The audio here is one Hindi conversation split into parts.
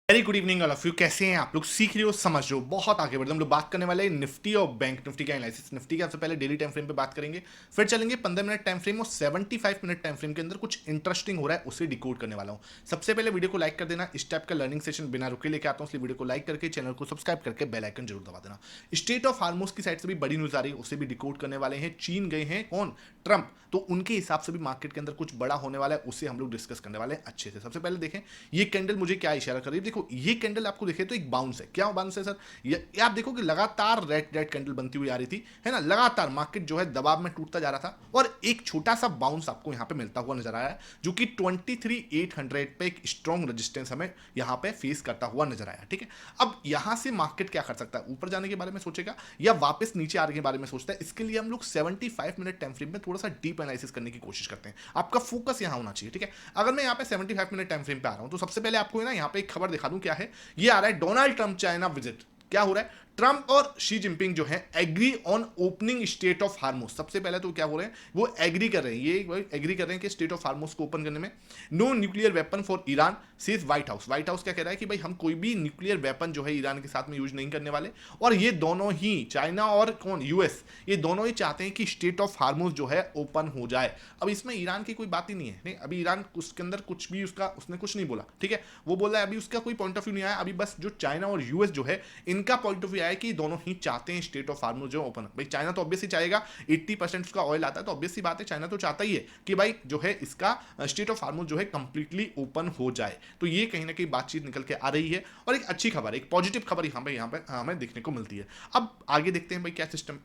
Very good evening all of you. कैसे हैं आप लोग? सीख रहे हो, समझ रहे हो, बहुत आगे बढ़ रहे हो। हम लोग बात करने वाले हैं निफ्टी और बैंक निफ्टी का एनालिसिस। निफ्टी का सबसे पहले डेली टाइम फ्रेम पे बात करेंगे, फिर चलेंगे 15 मिनट टाइम फ्रेम और 75 मिनट टाइम फ्रेम के अंदर कुछ इंटरेस्टिंग हो रहा है उसे डिकोड करने वाला हूं। सबसे पहले वीडियो को लाइक कर देना। इस टाइप का लर्निंग सेशन बिना रुके लेके आता हूं, इसलिए वीडियो को लाइक करके चैनल को सब्सक्राइब करके बेल आइकन जरूर दबा देना। स्टेट ऑफ हार्मोस की साइड से भी बड़ी न्यूज आ रही है, उसे भी डिकोड करने वाले हैं। चीन गए हैं कौन? ट्रंप। तो उनके हिसाब से भी मार्केट के अंदर कुछ बड़ा होने वाला है, उसे हम लोग डिस्कस करने वाले हैं अच्छे से। सबसे पहले देखें ये कैंडल मुझे क्या इशारा कर रही है। देखो ये कैंडल आपको दिखे तो एक बाउंस है। क्या बाउंस है सर? ये आप देखो कि लगातार रेड रेड कैंडल बनती हुई आ रही थी, है ना। लगातार मार्केट जो है दबाव में टूटता जा रहा था और एक छोटा सा बाउंस आपको यहां पे मिलता हुआ नजर आ रहा है, जो कि 23,800 पे एक स्ट्रॉन्ग रेजिस्टेंस हमें यहां पे फेस करता हुआ नजर आया। ठीक है, अब यहां से मार्केट क्या कर सकता है? ऊपर जाने के बारे में सोचेगा या वापस नीचे आने के बारे में सोचता है? इसके लिए हम लोग 75 मिनट टाइम फ्रेम में थोड़ा सा डीप एनालिसिस करने की कोशिश करते हैं। आपका फोकस यहां होना चाहिए। ठीक है, अगर मैं यहां पे 75 मिनट टाइम फ्रेम पे आ रहा हूं तो सबसे पहले आपको ना यहां पे एक खबर दिखा दूं। क्या है ये? आ रहा है डोनाल्ड ट्रंप चाइना विजिट। क्या हो रहा है? ट्रंप और शी जिनपिंग जो है agree on opening strait of Hormuz. सबसे पहले तो क्या हो रहे हैं, वो एग्री कर रहे हैं, ये एग्री कर रहे हैं कि स्टेट ऑफ हार्मोस को ओपन करने में। No nuclear weapon for Iran says White House. White House क्या कह रहा है कि भाई हम कोई भी न्यूक्लियर वेपन जो है ईरान के साथ में यूज नहीं करने वाले। और ये दोनों ही, चाइना और कौन, यूएस, ये दोनों ही चाहते हैं कि स्टेट ऑफ हार्मोस जो है ओपन हो जाए। अब इसमें ईरान की कोई बात ही नहीं है। नहीं, अभी ईरान उसके अंदर कुछ भी उसने कुछ नहीं बोला। ठीक है, वो बोल रहा है अभी उसका कोई पॉइंट ऑफ व्यू नहीं आया। अभी बस जो चाइना और यूएस जो है इनका पॉइंट ऑफ व्यू आया कि दोनों ही चाहते हैं स्टेट ऑफ हार्मोस जो ओपन। भाई चाइना तो ऑब्वियसली चाहेगा, 80% उसका ऑयल आता है, तो ऑब्वियसली बात है चाइना तो चाहता ही है कि भाई जो है इसका स्टेट ऑफ हार्मोस जो है कंप्लीटली ओपन हो जाए। तो ये कहीं ना कहीं बातचीत निकल के आ रही है और एक अच्छी खबर, एक पॉजिटिव खबर यहाँ पे हमें देखने को मिलती है। अब आगे देखते हैं भाई क्या सिस्टम।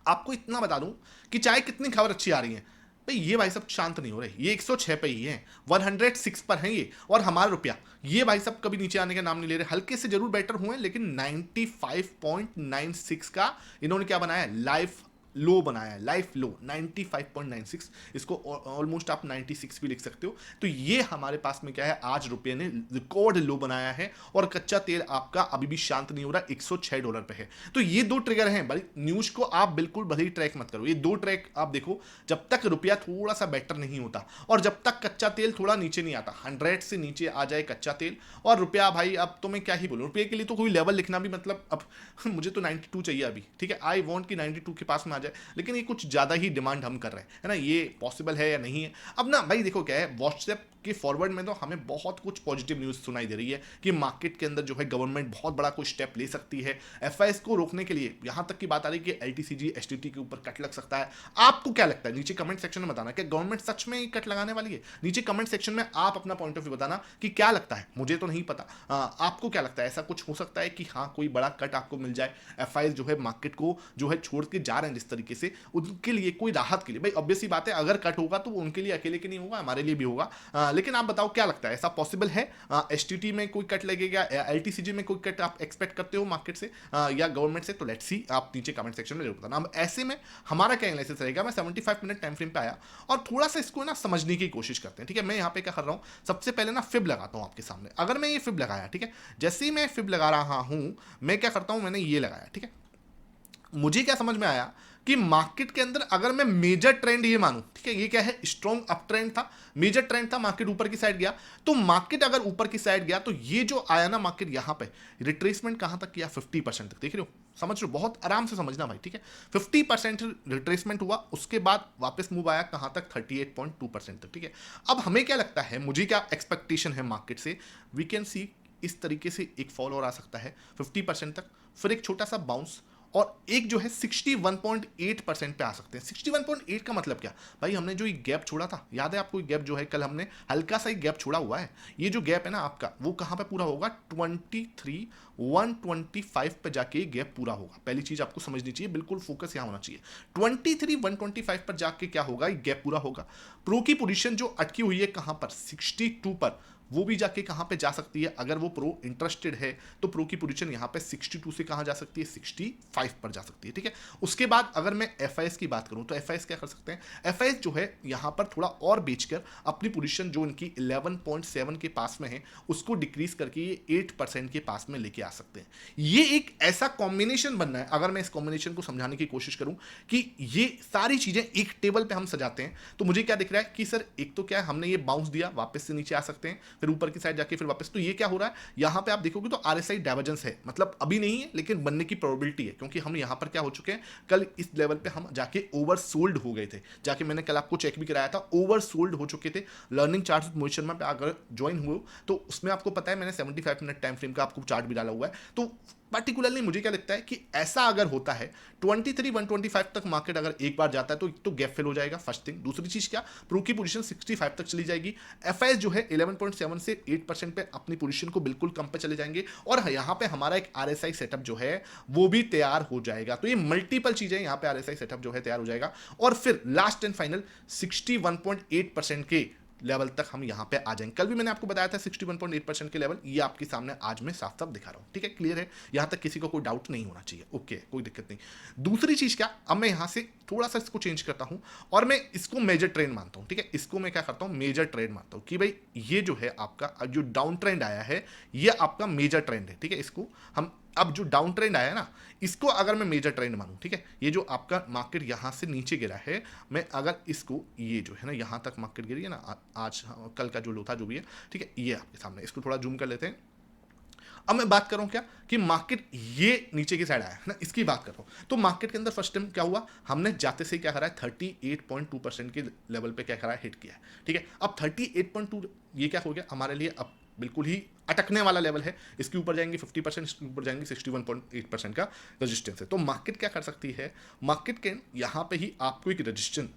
आपको इतना बता दूं कि चाहे कितनी खबर अच्छी आ रही है, भाई ये भाई सब शांत नहीं हो रहे। ये 106 पे ही है, 106 पर है ये। और हमारा रुपया ये भाई सब कभी नीचे आने का नाम नहीं ले रहे। हल्के से जरूर बेटर हुए लेकिन 95.96 का इन्होंने क्या बनाया? लाइफ लो बनाया है, लाइफ लो 95.96। इसको ऑलमोस्ट आप 96 भी लिख सकते हो। तो ये हमारे पास में क्या है, आज रुपये ने रिकॉर्ड लो बनाया है और कच्चा तेल आपका अभी भी शांत नहीं हो रहा, $106 पे है। तो ये दो ट्रिगर हैं भाई। न्यूज को आप बिल्कुल भले ही ट्रैक मत करो, ये दो ट्रैक आप देखो। जब तक रुपया थोड़ा सा बेटर नहीं होता और जब तक कच्चा तेल थोड़ा नीचे नहीं आता, 100 से नीचे आ जाए कच्चा तेल और रुपया, भाई अब तो मैं क्या ही बोलूं, रुपये के लिए तो कोई लेवल लिखना भी मतलब अब मुझे तो 92 चाहिए अभी। ठीक है, आई वॉन्ट कि 92 के पास में आ जाए, लेकिन ये कुछ ज्यादा ही डिमांड हम कर रहे हैं, है ना। ये पॉसिबल है या नहीं है? अब ना भाई देखो क्या है, व्हाट्सएप के फॉरवर्ड में तो हमें बहुत कुछ पॉजिटिव न्यूज सुनाई दे रही है कि मार्केट के अंदर जो है गवर्नमेंट बहुत बड़ा कोई स्टेप ले सकती है एफआईएस को रोकने के लिए। यहां तक की बात आ रही है कि एलटीसीजी एसटीटी के ऊपर कट लग सकता है। आपको क्या लगता है? नीचे कमेंट सेक्शन में बताना कि गवर्नमेंट सच में कट लगाने वाली है। नीचे कमेंट सेक्शन में आप अपना पॉइंट ऑफ व्यू बताना कि क्या लगता है। मुझे तो नहीं पता, आपको क्या लगता है? ऐसा कुछ हो सकता है कि हाँ कोई बड़ा कट आपको मिल जाए? एफआईएस जो है मार्केट को जो है छोड़ के जा रहे हैं जिस तरीके से, उनके लिए कोई राहत के लिए, भाई ऑब्वियसली बात है अगर कट होगा तो उनके लिए अकेले के नहीं होगा, हमारे लिए भी होगा। लेकिन आप बताओ क्या लगता है, ऐसा पॉसिबल है? एसटीटी में कोई कट लगेगा? एलटीसीजी में कोई कट आप एक्सपेक्ट करते हो मार्केट से या गवर्नमेंट से? तो लेट्स सी, आप नीचे कमेंट सेक्शन में जरूर बताना। अब ऐसे में हमारा क्या एनालिसिस रहेगा, मैं 75 मिनट टाइम फ्रेम पे आया और थोड़ा सा इसको ना समझने की कोशिश करते हैं। ठीक है, मैं यहाँ पे क्या कर रहा हूँ, सबसे पहले ना फिब लगाता हूँ आपके सामने। अगर मैं ये फिब लगाया, ठीक है, जैसे ही मैं फिब लगा रहा हूँ मैं क्या करता हूँ, मैंने ये लगाया। ठीक है, मुझे क्या समझ में आया कि मार्केट के अंदर अगर मैं मेजर ट्रेंड ये मानूं, ठीक है, ये क्या है, स्ट्रॉन्ग अप ट्रेंड था, मेजर ट्रेंड था, मार्केट ऊपर की साइड गया। तो मार्केट अगर ऊपर की साइड गया तो ये जो आया ना मार्केट यहां पे रिट्रेसमेंट कहां तक किया? 50% तक। देख रहे हो, समझ रहे हो, बहुत आराम से समझना भाई। ठीक है, 50% रिट्रेसमेंट हुआ, उसके बाद वापस मूव आया कहां तक? 38.2% तक। ठीक है, अब हमें क्या लगता है, मुझे क्या एक्सपेक्टेशन है मार्केट से? वी कैन सी इस तरीके से एक फॉल और आ सकता है 50% तक, फिर एक छोटा सा बाउंस और एक जो है 61.8% पे आ सकते हैं। 61.8 का मतलब क्या भाई? हमने जो एक गैप छोड़ा था, याद है आपको? एक गैप जो है कल हमने हल्का सा एक गैप छोड़ा हुआ है। ये जो गैप है ना आपका, वो कहां पे पूरा होगा? 23,125 पे जाके गैप पूरा होगा। पहली चीज आपको समझनी चाहिए, बिल्कुल फोकस यहां होना चाहिए। 23,125 पर जाके क्या होगा? एक गैप पूरा होगा। प्रो की पोजीशन जो अटकी हुई है कहां पर? 62 पर, वो भी जाके कहां पे जा सकती है? अगर वो प्रो इंटरेस्टेड है तो प्रो की पोजीशन यहां पे 62 से कहां जा सकती है? 65 पर जा सकती है। ठीक है, उसके बाद अगर मैं एफआईएस की बात करूं तो एफआईएस क्या कर सकते हैं? एफआईएस जो है यहां पर थोड़ा और बेचकर अपनी पोजीशन जो इनकी 11.7 के पास में है उसको डिक्रीज करके ये 8% के पास में लेके आ सकते हैं। ये एक ऐसा कॉम्बिनेशन बनना है, अगर मैं इस कॉम्बिनेशन को समझाने की कोशिश करूं कि ये सारी चीजें एक टेबल पे हम सजाते हैं तो मुझे क्या दिख रहा है कि सर एक तो क्या है, हमने ये बाउंस दिया, वापस से नीचे आ सकते हैं, फिर ऊपर की साइड जाके फिर वापस। तो ये क्या हो रहा है, यहाँ पे आप देखोगे तो RSI डाइवर्जेंस है, मतलब अभी नहीं है लेकिन बनने की प्रोबेबिलिटी है, क्योंकि हम यहाँ पर क्या हो चुके हैं, कल इस लेवल पे हम जाके ओवर सोल्ड हो गए थे, जाके मैंने कल आपको चेक भी कराया था, ओवर सोल्ड हो चुके थे। Learning chart with Mohit Sharma पे अगर ज्वाइन हुए तो उसमें आपको पता है मैंने 75 मिनट टाइम फ्रेम का आपको चार्ट भी डाला हुआ है। तो पर्टिकुलरली मुझे क्या लगता है कि ऐसा अगर होता है 23,125 तक मार्केट अगर एक बार जाता है तो गैप फिल हो जाएगा, फर्स्ट थिंग। दूसरी चीज क्या, प्रो की पोजीशन 65 तक चली जाएगी, एफआईएस जो है 11.7 से 8% पे अपनी पोजीशन को बिल्कुल कम पे चले जाएंगे, और यहाँ पे हमारा एक आरएसआई सेटअप जो है वो भी तैयार हो जाएगा। तो ये मल्टीपल चीजें यहाँ पे आरएसआई सेटअप जो है तैयार हो जाएगा, और फिर लास्ट एंड फाइनल 61.8% के लेवल तक हम यहां पे आ जाएंगे। कल भी मैंने आपको बताया था 61.8% के लेवल, ये आपके सामने आज मैं साफ साफ दिखा रहा हूं, ठीक है, क्लियर है, यहां तक किसी को कोई डाउट नहीं होना चाहिए, ओके, कोई दिक्कत नहीं। दूसरी चीज क्या, अब मैं यहां से थोड़ा सा इसको चेंज करता हूं और मैं इसको मेजर ट्रेंड मानता हूं, ठीक है, इसको मैं क्या करता हूं, मेजर ट्रेंड मानता हूं कि भाई ये जो है आपका जो डाउन ट्रेंड आया है ये आपका मेजर ट्रेंड है, ठीक है। इसको हम अब जो डाउन ट्रेंड आया ना, इसको अगर मैं मेजर ट्रेंड मानूं, ठीक है, ये जो आपका मार्केट यहां से नीचे गिरा है, मैं अगर इसको ये जो है ना यहां तक मार्केट गिरी है ना आज कल का जो लो था जो भी है, ठीक है, ये आपके सामने, इसको थोड़ा जूम कर लेते हैं। अब मैं बात कर रहा हूं क्या कि मार्केट ये नीचे की साइड आया है ना, इसकी बात कर रहा हूं। तो मार्केट के अंदर फर्स्ट टाइम क्या हुआ, हमने जाते से क्या करा है 38.2% के लेवल पे क्या करा है, हिट किया है, ठीक है। अब 38.2 ये क्या हो गया हमारे लिए, अब बिल्कुल ही अटकने वाला लेवल है, इसके ऊपर जाएंगे 50%, इसके ऊपर जाएंगे 61.8% का रेजिस्टेंस है। तो मार्केट क्या कर सकती है, मार्केट के यहां पे ही आपको एक रजिस्टेंस,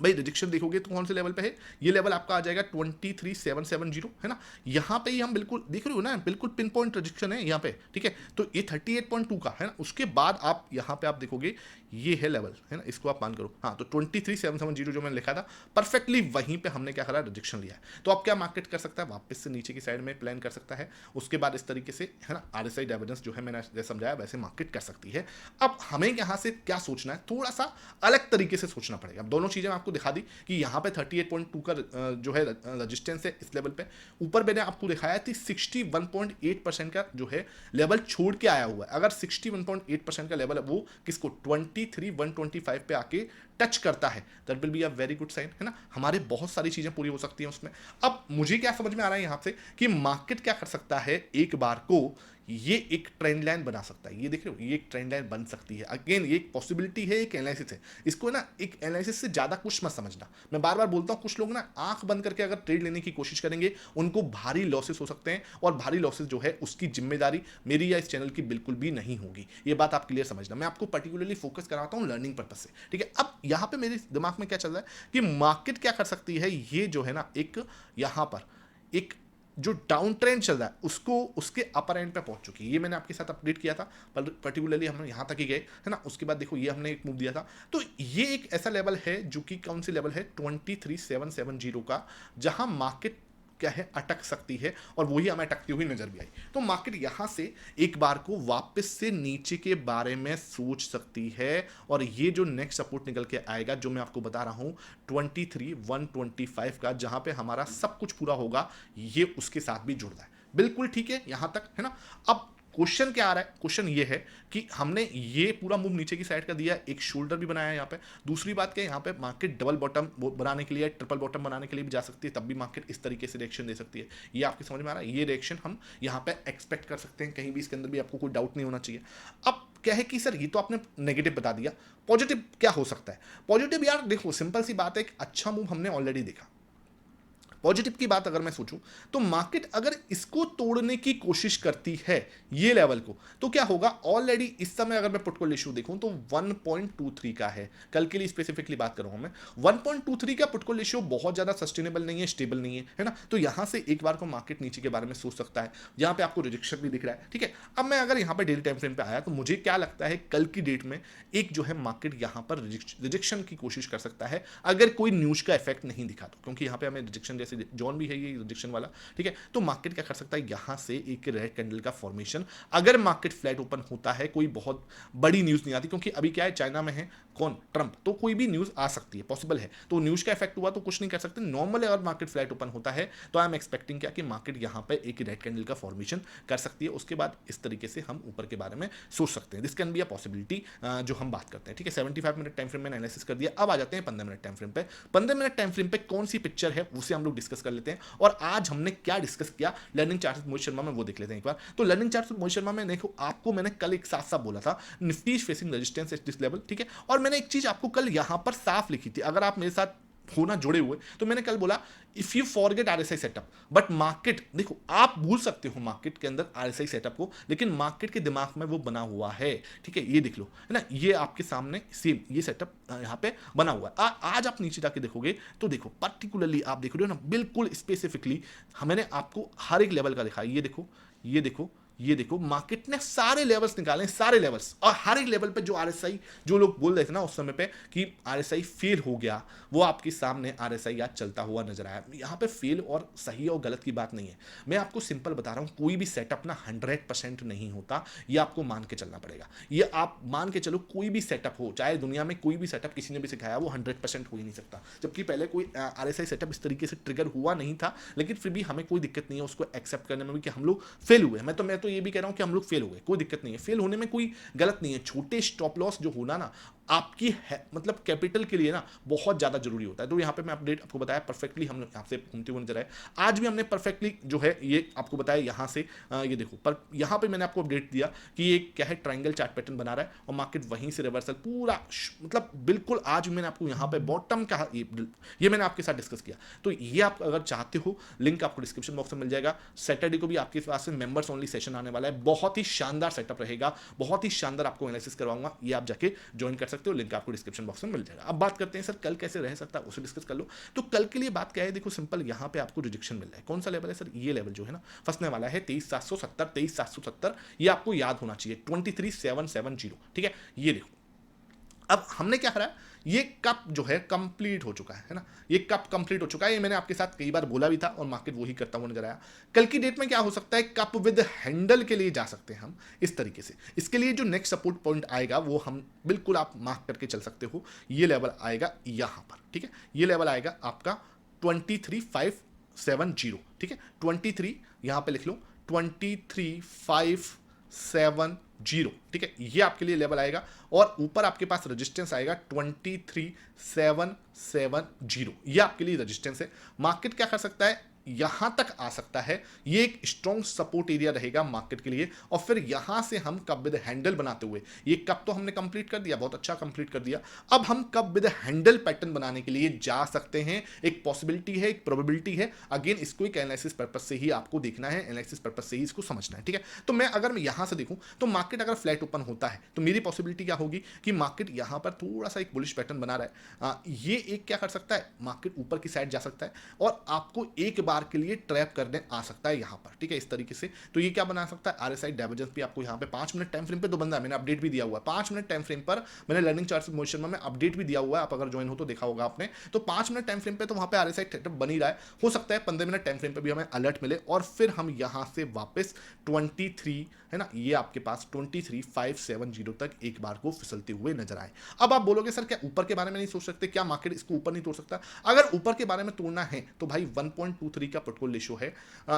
भाई रिजेक्शन देखोगे तो कौन से लेवल पे है, ये लेवल आपका आ जाएगा 23,770 है ना, यहाँ पे ही हम बिल्कुल देख रहे हो ना, बिल्कुल पिन पॉइंट रिजेक्शन है यहाँ पे, ठीक है। तो ये 38.2 का है ना, उसके बाद आप यहाँ पे आप देखोगे ये है लेवल, है ना, इसको आप मान करो, हाँ, तो 23,770 जो मैंने लिखा था परफेक्टली वहीं पे हमने क्या करा, रिजेक्शन लिया है। तो अब क्या मार्केट कर सकता है, वापस से नीचे की साइड में प्लान कर सकता है, उसके बाद इस तरीके से है ना आरएसआई डाइवर्जेंस जो है मैंने जैसे समझाया वैसे मार्केट कर सकती है। अब हमें यहाँ से क्या सोचना है, थोड़ा सा अलग तरीके से सोचना पड़ेगा। अब दोनों चीजें आपको दिखा दी कि यहाँ पे 38.2 का जो है रजिस्टेंस है इस लेवल पे, ऊपर मैंने आपको दिखाया थी 61.8% का जो है लेवल छोड़ के आया हुआ है। अगर 61.8% का लेवल है वो किसको 23,125 पे आके टच करता है, that will be a very good sign, है ना, हमारे बहुत सारी चीजें पूरी हो सकती हैं उसमें। अब मुझे क्या समझ में आ रहा है यहाँ से कि मार्केट क्या कर सकता है, एक बार को ये एक ट्रेंड लाइन बना सकता है, ये देख रहे हो ये एक ट्रेंड लाइन बन सकती है। अगेन ये एक पॉसिबिलिटी है, एक एनालिसिस है, इसको ना एक एनालिसिस से ज्यादा कुछ मत समझना। मैं बार बार बोलता हूं कुछ लोग ना आंख बंद करके अगर ट्रेड लेने की कोशिश करेंगे उनको भारी लॉसेस हो सकते हैं, और भारी लॉसेस जो है उसकी जिम्मेदारी मेरी या इस चैनल की बिल्कुल भी नहीं होगी, ये बात आप क्लियर समझना। मैं आपको पर्टिकुलरली फोकस कराता हूं लर्निंग पर्पज से, ठीक है। अब यहां पर मेरे दिमाग में क्या चल रहा है कि मार्केट क्या कर सकती है, ये जो है ना एक यहां पर एक जो डाउन ट्रेंड चल रहा है उसको उसके अपर एंड पे पहुंच चुकी है, ये मैंने आपके साथ अपडेट किया था, पर्टिकुलरली हम यहां तक ही गए, है ना। उसके बाद देखो ये हमने एक मूव दिया था, तो ये एक ऐसा लेवल है जो कि कौन सी लेवल है 23,770 का, जहां मार्केट क्या है अटक सकती है, और वही हमें अटकती हुई नजर भी आई। तो मार्केट यहां से एक बार को वापस से नीचे के बारे में सोच सकती है, और ये जो नेक्स्ट सपोर्ट निकल के आएगा जो मैं आपको बता रहा हूं 23,125 का, जहां पे हमारा सब कुछ पूरा होगा, ये उसके साथ भी जुड़ रहा है, बिल्कुल ठीक है यहां तक, है ना। अब क्वेश्चन क्या आ रहा है, क्वेश्चन ये है कि हमने ये पूरा मूव नीचे की साइड का दिया, एक शोल्डर भी बनाया है यहाँ पे। दूसरी बात क्या है, यहाँ पे मार्केट डबल बॉटम बनाने के लिए, ट्रिपल बॉटम बनाने के लिए भी जा सकती है, तब भी मार्केट इस तरीके से रिएक्शन दे सकती है। ये आपकी समझ में आ रहा है, ये रिएक्शन हम यहाँ पे एक्सपेक्ट कर सकते हैं, कहीं भी इसके अंदर भी आपको कोई डाउट नहीं होना चाहिए। अब क्या है कि सर ये तो आपने नेगेटिव बता दिया, पॉजिटिव क्या हो सकता है। पॉजिटिव यार देखो सिंपल सी बात है, एक अच्छा मूव हमने ऑलरेडी देखा। पॉजिटिव की बात अगर मैं सोचूं तो मार्केट अगर इसको तोड़ने की कोशिश करती है ये लेवल को, तो क्या होगा, ऑलरेडी इस समय अगर मैं पुट इशू देखूं तो 1.23 का है, कल के लिए स्पेसिफिकली बात कर रहा हूं मैं, 1.23 का पुट इशू बहुत ज्यादा सस्टेनेबल नहीं है, स्टेबल नहीं है ना। तो यहां से एक बार को मार्केट नीचे के बारे में सोच सकता है, यहां पे आपको रिजेक्शन भी दिख रहा है, ठीक है। अब मैं अगर यहां पर डेली टाइम फ्रेम पे आया तो मुझे क्या लगता है कल की डेट में एक जो है मार्केट यहां पर रिजेक्शन की कोशिश कर सकता है, अगर कोई न्यूज का इफेक्ट नहीं दिखा तो, क्योंकि यहां पे हमें रिजेक्शन जैसे जोन भी है ये रिजेक्शन वाला, ठीक है। तो मार्केट क्या कर सकता है, यहां से एक रेड कैंडल का फॉर्मेशन, अगर मार्केट फ्लैट ओपन होता है, कोई बहुत बड़ी न्यूज नहीं आती, क्योंकि अभी क्या है चाइना में है कौन, ट्रंप, तो कोई भी न्यूज आ सकती है, पॉसिबल है, तो न्यूज का इफेक्ट हुआ तो कुछ नहीं कर सकते। नॉर्मल अगर मार्केट फ्लैट ओपन होता है तो आई एम एक्सपेक्टिंग क्या कि मार्केट यहां पे एक रेड कैंडल का फॉर्मेशन कर सकती है, उसके बाद इस तरीके से हम ऊपर के बारे में सोच सकते हैं, this can be a possibility जो हम बात करते हैं, ठीक है। 75 मिनट टाइम फ्रेम में एनालिसिस कर दिया, अब आ जाते हैं 15 मिनट टाइम फ्रेम पे। 15 मिनट टाइम फ्रेम पे कौन सी पिक्चर है उसे हम लोग डिस्कस कर लेते हैं। और आज हमने क्या डिस्कस किया learning chart with Mohit Sharma में, वो देख लेते हैं एक बार। तो learning chart with Mohit Sharma में देखो, आपको मैंने कल एक साथ साथ बोला था Nifty is facing resistance at this level, ठीक है। और मैंने एक चीज आपको कल यहां पर साफ लिखी थी, अगर आप मेरे साथ होना जुड़े हुए, तो मैंने कल बोला if you forget RSI setup but market, देखो आप भूल सकते हो मार्केट के अंदर आरएसआई सेटअप को, लेकिन मार्केट के दिमाग में वो बना हुआ है, ठीक है। ये देख लो, है ना, ये आपके सामने सेम ये सेटअप यहाँ पे बना हुआ है। आज आप नीचे जाके देखोगे तो देखो पर्टिकुलरली आप देख रहे हो ना, बिल्कुल स्पेसिफिकली मैंने आपको हर एक लेवल का दिखाया। ये देखो, ये देखो, ये देखो, मार्केट ने सारे लेवल्स निकाले, सारे लेवल्स, और हर एक लेवल पे जो आरएसआई, जो लोग बोल रहे थे ना उस समय पे कि आरएसआई फेल हो गया, वो आपके सामने आरएसआई आज चलता हुआ नजर आया। यहाँ पे फेल और सही और गलत की बात नहीं है, मैं आपको सिंपल बता रहा हूँ, कोई भी सेटअप ना 100% नहीं होता, ये आपको मान के चलना पड़ेगा। ये आप मान के चलो, कोई भी सेटअप हो, चाहे दुनिया में कोई भी सेटअप किसी ने भी सिखाया, वो 100% हो ही नहीं सकता। जबकि पहले कोई आरएसआई सेटअप इस तरीके से ट्रिगर हुआ नहीं था, लेकिन फिर भी हमें कोई दिक्कत नहीं है उसको एक्सेप्ट करने में भी कि हम लोग फेल हुए। मैं तो ये भी कह रहा हूं कि हम लोग फेल हो गए, कोई दिक्कत नहीं है, फेल होने में कोई गलत नहीं है। छोटे स्टॉप लॉस जो होना ना आपकी है, मतलब कैपिटल के लिए ना बहुत ज्यादा जरूरी होता है। तो यहाँ पे मैं अपडेट आपको बताया परफेक्टली, हम यहाँ से घूमते हुए नजर आए। आज भी हमने परफेक्टली जो है ये आपको बताया यहाँ से, ये देखो, पर यहाँ पे मैंने आपको अपडेट दिया कि ये क्या है, ट्रायंगल चार्ट पैटर्न बना रहा है और मार्केट वहीं से रिवर्सल पूरा, मतलब बिल्कुल आज मैंने आपको यहाँ पे बॉटम का ये मैंने आपके साथ डिस्कस किया। तो ये आप अगर चाहते हो, लिंक आपको डिस्क्रिप्शन बॉक्स में मिल जाएगा। सैटरडे को भी आपके पास में मेंबर्स ओनली सेशन आने वाला है, बहुत ही शानदार सेटअप रहेगा, बहुत ही शानदार आपको एनालिसिस करवाऊंगा, ये आप जाके ज्वाइन कर सकते हो, लिंक आपको डिस्क्रिप्शन बॉक्स में मिल जाएगा। अब बात करते हैं सर कल कैसे रह सकता है, उसे डिस्कस कर लो। तो कल के लिए बात क्या है, देखो सिंपल, यहाँ पे आपको रिजेक्शन मिल रहा है। कौन सा लेवल है सर, ये लेवल जो है ना फंसने वाला है 23,770, 23,770, ये आपको याद होना चाहिए, 23,770, ठीक है। ये देखो, अब हमने क्या करा, ये कप जो है कंप्लीट हो चुका है ना, ये कप कंप्लीट हो चुका है, ये मैंने आपके साथ कई बार बोला भी था और मार्केट वही करता हुआ नजर आया। कल की डेट में क्या हो सकता है, कप विद हैंडल के लिए जा सकते हैं हम इस तरीके से। इसके लिए जो नेक्स्ट सपोर्ट पॉइंट आएगा वो हम बिल्कुल आप मार्क करके चल सकते हो, ये लेवल आएगा यहां पर, ठीक है। ये लेवल आएगा आपका 23,570, ठीक है। 23 यहां पे लिख लो, 23,570, ठीक है, ये आपके लिए लेवल आएगा। और ऊपर आपके पास रेजिस्टेंस आएगा 23,770, ये आपके लिए रेजिस्टेंस है। मार्केट क्या कर सकता है, यहां तक आ सकता है, ये एक स्ट्रॉन्ग सपोर्ट एरिया रहेगा मार्केट के लिए। और फिर यहां से हम कप विद हैंडल बनाते हुए, ये कप तो हमने कंप्लीट कर दिया, बहुत अच्छा कंप्लीट कर दिया, अब हम कप विद हैंडल पैटर्न बनाने के लिए जा सकते हैं। एक पॉसिबिलिटी है, एक प्रोबेबिलिटी है। अगेन इसको एक एनालिसिस पर्पज से ही आपको देखना है, एनालिसिस पर्पज से ही इसको समझना है, ठीक है। तो मैं यहां से देखूं तो मार्केट अगर फ्लैट ओपन होता है तो मेरी पॉसिबिलिटी क्या होगी कि मार्केट यहां पर थोड़ा सा एक बुलिश पैटर्न बना रहा है, ये एक क्या कर सकता है, मार्केट ऊपर की साइड जा सकता है और आपको एक बार के लिए ट्रैप करने आ सकता है यहां पर, ठीक है, इस तरीके से। तो ये क्या बना सकता है, आरएसआई डाइवर्जेंस भी आपको यहां पे 5 मिनट टाइम फ्रेम पे तो बंदा है, मैंने अपडेट भी दिया हुआ है 5 मिनट टाइम फ्रेम पर, मैंने लर्निंग चार्ट मोहित शर्मा में अपडेट भी दिया हुआ है, आप अगर ज्वाइन हो तो देखा होगा आपने। तो 5 मिनट टाइम फ्रेम पे तो वहां पे आरएसआई सेटअप बन ही रहा है, हो सकता है 15 मिनट टाइम फ्रेम पे भी हमें अलर्ट मिले और फिर हम यहां से वापस 23 है ना, ये आपके पास 23,570 तक एक बार को फिसलते हुए नजर आए। अब आप बोलोगे सर क्या ऊपर के बारे में नहीं सोच सकते, क्या मार्केट इसको ऊपर नहीं तोड़ सकता? अगर ऊपर के बारे में तोड़ना है तो भाई 1.23 का पोर्टफोलियो रेशियो है,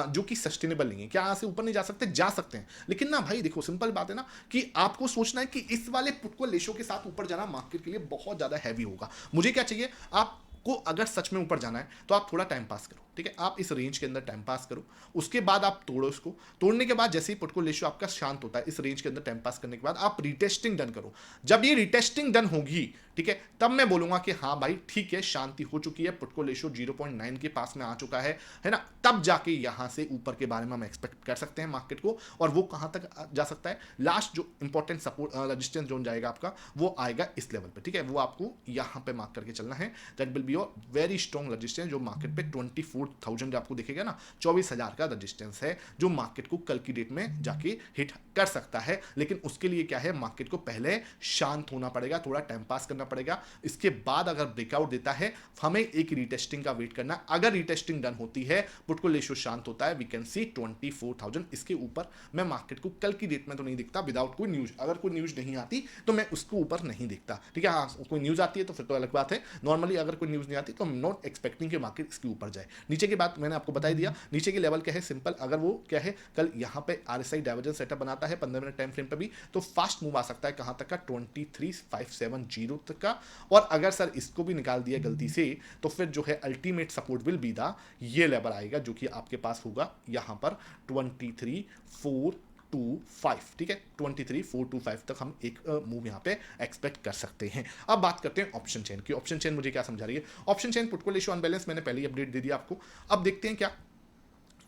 जो कि सस्टेनेबल नहीं है। क्या यहां से ऊपर नहीं जा सकते, जा सकते हैं, लेकिन ना भाई देखो सिंपल बात है ना कि आपको सोचना है कि इस वाले पोर्टफोलियो रेशियो के साथ ऊपर जाना मार्केट के लिए बहुत ज्यादा हैवी होगा। मुझे क्या चाहिए, आपको अगर सच में ऊपर जाना है तो आप थोड़ा टाइम पास करो, ठीक है, आप इस रेंज के अंदर टाइम पास करो, उसके बाद आप तोड़ो इसको। तोड़ने के बाद जैसे ही पोर्टफोलियो रेशियो आपका शांत होता है, इस रेंज के अंदर टाइम पास करने के बाद आप रिटेस्टिंग डन करो। जब ये रिटेस्टिंग डन होगी, ठीक है, तब मैं बोलूंगा कि हाँ भाई ठीक है, शांति हो चुकी है, पोर्टफोलियो रेशियो 0.9 के पास में आ चुका है ना, तब जाके यहां से ऊपर के बारे में हम एक्सपेक्ट कर सकते हैं मार्केट को। और वो कहां तक जा सकता है, लास्ट जो इंपॉर्टेंट सपोर्ट रेजिस्टेंस जोन जाएगा आपका, वो आएगा इस लेवल पे, ठीक है, वो आपको यहां पे मार्क करके चलना है। That will be your very strong resistance, जो मार्केट पे 24,000 आपको दिखेगा ना, 24,000 का रेजिस्टेंस है, जो मार्केट को कल की डेट में जाके हिट कर सकता है। लेकिन उसके लिए क्या है, मार्केट को पहले शांत होना पड़ेगा, थोड़ा टाइम पास करना पड़ेगा, इसके बाद अगर ब्रेकआउट देता है हमें एक रीटेस्टिंग का वेट करना। अगर रीटेस्टिंग डन होती है, पोर्टफोलियो रेशियो शांत होता है, वी कैन सी 24,000, इसके ऊपर मैं मार्केट को कल की डेट में तो नहीं दिखता, विदाउट कोई न्यूज। अगर कोई न्यूज नहीं आती तो मैं उसको ऊपर नहीं दिखता, ठीक है। हाँ, कोई न्यूज आती है तो फिर तो अलग बात है, नॉर्मली अगर कोई न्यूज़ नहीं आती तो हम नॉट एक्सपेक्टिंग कि मार्केट इसके ऊपर जाए। नीचे की बात मैंने आपको बता ही दिया, नीचे की लेवल क्या है, सिंपल, अगर वो क्या है कल यहाँ पे RSI डाइवर्जेंस सेटअप बनाता है 15 मिनट टाइम फ्रेम पे भी, तो फास्ट मूव आ सकता है कहाँ तक का, 23,570 तक का। और अगर सर इसको भी निकाल दिया गलती से तो फिर जो है ultimate support will be the ये लेवल आएगा जो कि आपके पास होगा यहाँ पर 23,425, ठीक है, 23,425 तक हम एक मूव यहाँ पे एक्सपेक्ट कर सकते हैं। अब बात करते हैं ऑप्शन चेन की। ऑप्शन चेन मुझे क्या समझा रही है, option chain put call ratio unbalance मैंने पहले ही अपडेट दे दिया आपको। अब देखते हैं क्या,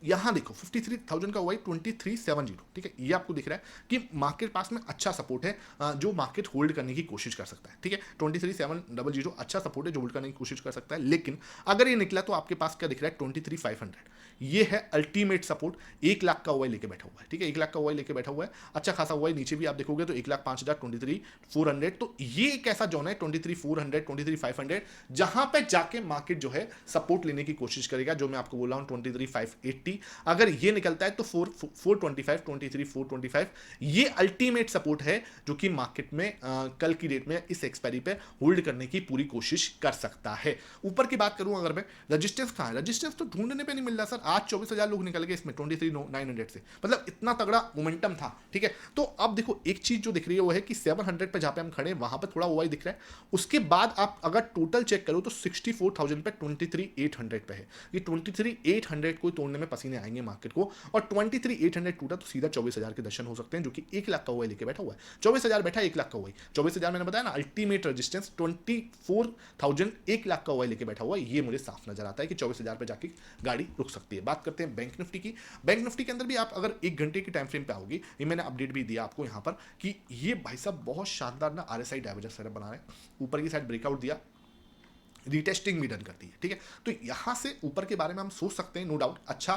यहां देखो 53,000 का हुआ 2370, ठीक है, ये आपको दिख रहा है कि मार्केट पास में अच्छा सपोर्ट है जो मार्केट होल्ड करने की कोशिश कर सकता है, ठीक है, 23,700 अच्छा सपोर्ट है जो होल्ड करने की कोशिश कर सकता है। लेकिन अगर ये निकला तो आपके पास क्या दिख रहा है, 23,500, ये है अल्टीमेट सपोर्ट। 1 लाख का ओवाई लेके बैठा हुआ है, ठीक है, 1 लाख का ओवाई लेके बैठा हुआ है, अच्छा खासा ओवाई। नीचे भी आप देखोगे तो 1,05,000, 23,400, तो ये एक ऐसा जोन है 23,400, 23,500 जहां पे जाके मार्केट जो है सपोर्ट लेने की कोशिश करेगा, जो मैं आपको बोल रहा हूं 23,580। अगर ये निकलता है तो 425, 23,425 ये अल्टीमेट सपोर्ट है जो कि मार्केट में कल की डेट में इस एक्सपायरी पे होल्ड करने की पूरी कोशिश कर सकता है। ऊपर की बात करूं अगर मैं, रजिस्टेंस कहां है, रजिस्टेंस तो ढूंढने पे नहीं मिल रहा सर। आज 24,000 लोग निकल गए इसमें 23,900 से, मतलब इतना तगड़ा मोमेंटम था, ठीक है। तो अब देखो एक चीज जो दिख रही है वो है कि 700 पे जहां पे हम खड़े वहां पे थोड़ा ओवाई दिख रहा है। उसके बाद आप अगर टोटल चेक करो तो 64,000 पे 23,800 पे है। ये 23,800 को तोड़ने में पसीने आएंगे मार्केट को, और 23,800 टूटा तो सीधा 24,000 के दर्शन हो सकते हैं, जो कि 1 लाख का ओवाई लेके बैठा हुआ है। 24,000 बैठा, 1 लाख का ओवाई, 24,000 मैंने बताया ना अल्टीमेट रेजिस्टेंस, 24,000 1 लाख का ओवाई लेके बैठा हुआ है। ये मुझे साफ नजर आता है कि 24,000 पे जाके गाड़ी रुक सकती है। बात करते हैं बैंक निफ्टी की। बैंक निफ्टी के अंदर भी आप अगर 1 घंटे की टाइम फ्रेम पे आओगे, ये मैंने अपडेट भी दिया आपको यहाँ पर कि ये भाई साहब बहुत शानदार ना RSI डाइवर्जेंस सेटअप बना रहे हैं, ऊपर की साइड ब्रेकआउट दिया, रीटेस्टिंग भी डन करती है, ठीक है। तो यहां से ऊपर के बारे में हम सोच सकते हैं, नो डाउट अच्छा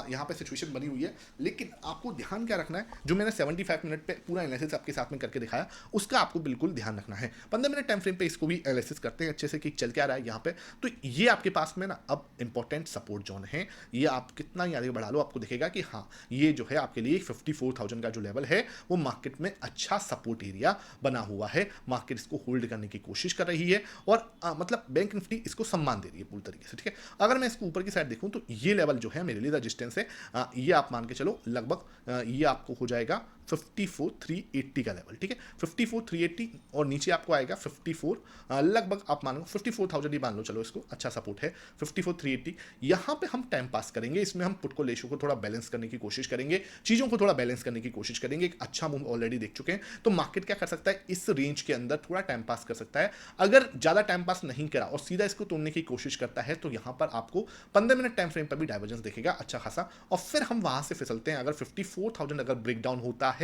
यहां पे सिचुएशन बनी हुई है। लेकिन आपको ध्यान क्या रखना है, जो मैंने 75 मिनट पे पूरा एनालिसिस आपके साथ में करके दिखाया उसका आपको बिल्कुल ध्यान रखना है। 15 मिनट टाइम फ्रेम पे इसको भी एनालिसिस करते हैं अच्छे से कि चल क्या रहा है यहाँ पे। तो ये आपके पास में ना अब इंपॉर्टेंट सपोर्ट जोन है, ये आप कितना ही आगे बढ़ा लो आपको दिखेगा कि हाँ ये जो है आपके लिए 54,000 का जो लेवल है वो मार्केट में अच्छा सपोर्ट एरिया बना हुआ है। मार्केट इसको होल्ड करने की कोशिश कर रही है और मतलब बैंक निफ्टी इसको सम्मान दे रही है पूरी तरीके से, ठीक है। अगर मैं इसको ऊपर की साइड देखूं तो ये लेवल जो है मेरे लिए रेजिस्टेंस है, ये आप मान के चलो लगभग ये आपको हो जाएगा 54,380 का लेवल, ठीक है, 54,380 और नीचे आपको आएगा 54 लगभग आप मानो 54,000 ही मान लो, चलो इसको अच्छा सपोर्ट है 54,380। यहाँ पे हम टाइम पास करेंगे, इसमें हम पुट को रेशियो को थोड़ा बैलेंस करने की कोशिश करेंगे, चीज़ों को थोड़ा बैलेंस करने की कोशिश करेंगे। एक अच्छा मूव ऑलरेडी देख चुके हैं, तो मार्केट क्या कर सकता है, इस रेंज के अंदर थोड़ा टाइम पास कर सकता है। अगर ज़्यादा टाइम पास नहीं करा और सीधा इसको तोड़ने की कोशिश करता है तो यहाँ पर आपको 15 मिनट टाइम फ्रेम पर भी डाइवर्जेंस दिखेगा अच्छा खासा, और फिर हम वहाँ से फिसलते हैं। अगर 54,000 अगर ब्रेक डाउन होता है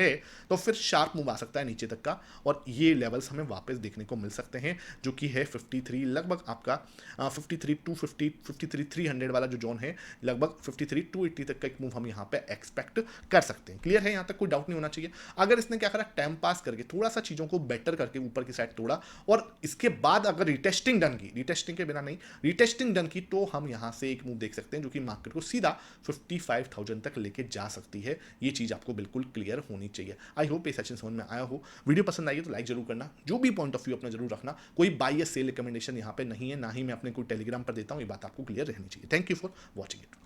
तो फिर शार्प मूव आ सकता है नीचे तक का, और ये लेवल्स हमें वापस देखने को मिल सकते हैं जो कि है 53 लगभग आपका 53,250 53,300 वाला जो जोन है, लगभग 53,280 तक का एक मूव हम यहाँ पे एक्सपेक्ट कर सकते हैं। क्लियर है, यहाँ तक कोई डाउट नहीं होना चाहिए। अगर इसने क्या करा, टाइम पास करके थोड़ा सा चीज़ों को बेटर करके ऊपर की साइड तोड़ा और इसके बाद अगर रिटेस्टिंग डन की, रिटेस्टिंग के बिना नहीं, रिटेस्टिंग डन की, तो हम यहाँ से एक मूव देख सकते हैं जो कि मार्केट को सीधा 55,000 तक लेके जा सकती है। ये चीज़ आपको बिल्कुल क्लियर होनी चाहिए। आई होप ये सेशन समझ में आया हो। वीडियो पसंद आई है तो लाइक जरूर करना, जो भी पॉइंट ऑफ व्यू अपना जरूर रखना। कोई बाय या सेल रिकमेंडेशन यहाँ पे नहीं है, ना ही मैं अपने कोई टेलीग्राम पर देता हूँ, ये बात आपको क्लियर रहनी चाहिए। Thank you for watching it.